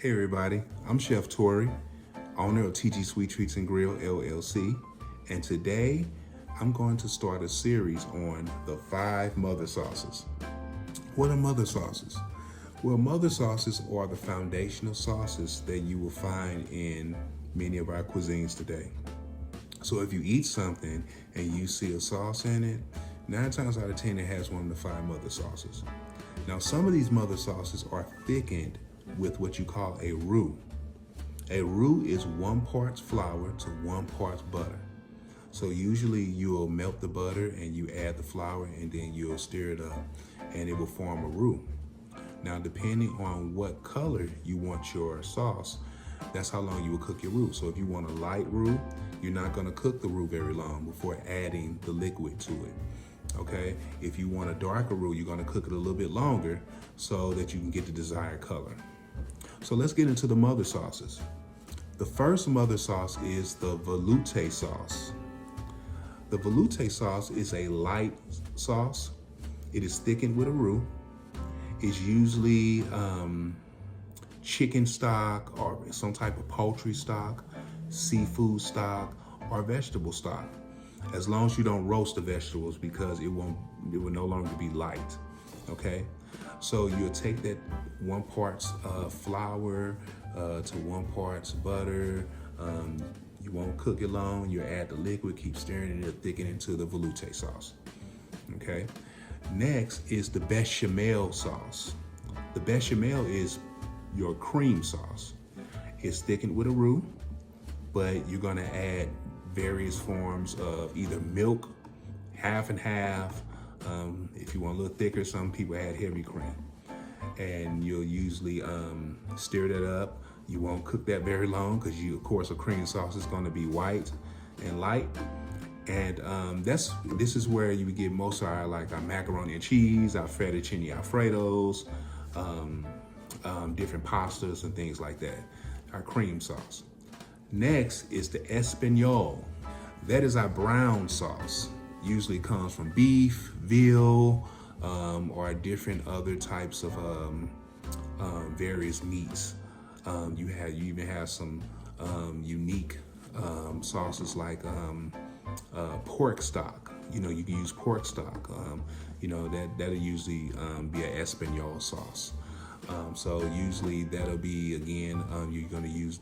Hey everybody, I'm Chef Tori, owner of TG Sweet Treats and Grill LLC, and today I'm going to start a series on the 5 mother sauces. What are mother sauces? Well, mother sauces are the foundational sauces that you will find in many of our cuisines today. So if you eat something and you see a sauce in it, 9 times out of 10 it has one of the 5 mother sauces. Now some of these mother sauces are thickened with what you call a roux. A roux is 1 part flour to 1 part butter. So usually you'll melt the butter and you add the flour and then you'll stir it up and it will form a roux. Now depending on what color you want your sauce, that's how long you will cook your roux. So if you want a light roux, you're not going to cook the roux very long before adding the liquid to it. Okay, if you want a darker roux, you're going to cook it a little bit longer so that you can get the desired color. So let's get into the mother sauces. The first mother sauce is the velouté sauce. The velouté sauce is a light sauce. It is thickened with a roux. It's usually chicken stock or some type of poultry stock, seafood stock, or vegetable stock. As long as you don't roast the vegetables, because it will no longer be light. Okay, so you'll take that 1 part flour to 1 part butter. You won't cook it long. You add the liquid, keep stirring it, thicken into the velouté sauce. Okay, next is the bechamel sauce. The bechamel is your cream sauce. It's thickened with a roux, but you're gonna add various forms of either milk, half and half. If you want a little thicker, some people add heavy cream. And you'll usually stir that up. You won't cook that very long because of course, a cream sauce is gonna be white and light. And this is where you would get most of our macaroni and cheese, our fettuccine alfredos, different pastas and things like that, our cream sauce. Next is the espagnole. That is our brown sauce. Usually comes from beef, veal, or different other types of various meats. You even have some unique sauces like pork stock. You know, you can use pork stock. That'll usually be an espagnole sauce. So usually that'll be, again, you're gonna use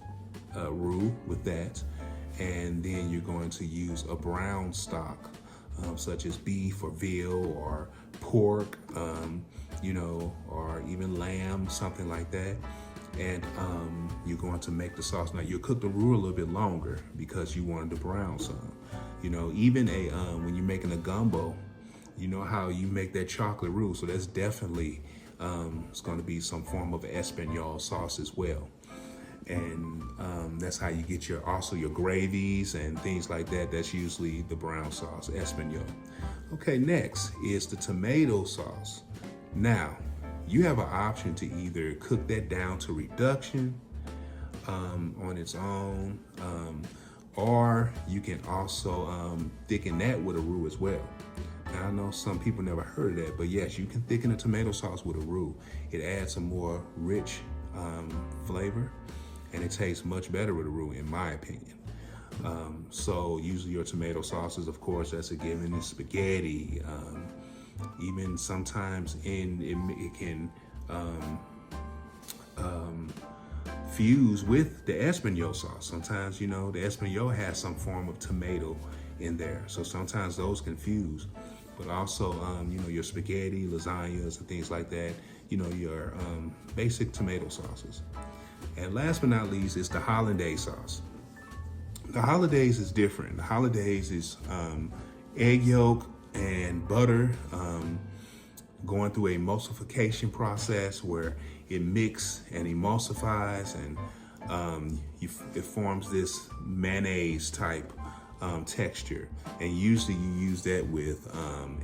roux with that, and then you're going to use a brown stock, such as beef or veal or pork, or even lamb, something like that. And you're going to make the sauce. Now you'll cook the roux a little bit longer because you wanted the brown some. Even when you're making a gumbo, you know how you make that chocolate roux. So that's definitely it's going to be some form of espagnole sauce as well. And that's how you get your gravies and things like that. That's usually the brown sauce, espagnole. Okay, next is the tomato sauce. Now, you have an option to either cook that down to reduction on its own, or you can also thicken that with a roux as well. Now, I know some people never heard of that, but yes, you can thicken a tomato sauce with a roux. It adds a more rich flavor, and it tastes much better with a roux, in my opinion. So usually your tomato sauces, of course, that's a given in spaghetti. Even sometimes it can fuse with the espagnole sauce. Sometimes, the espagnole has some form of tomato in there. So sometimes those can fuse. But also, your spaghetti, lasagnas, and things like that, your basic tomato sauces. And last but not least is the hollandaise sauce. The hollandaise is different. The hollandaise is egg yolk and butter going through a emulsification process where it mixes and emulsifies, and it forms this mayonnaise type texture. And usually you use that with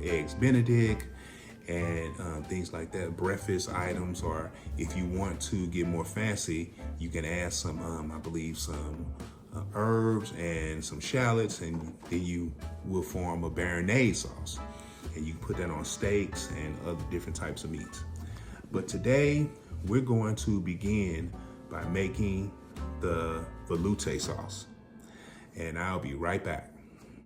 eggs Benedict and things like that, breakfast items, or if you want to get more fancy, you can add some, I believe, some herbs and some shallots, and then you will form a béarnaise sauce. And you can put that on steaks and other different types of meats. But today, we're going to begin by making the velouté sauce. And I'll be right back.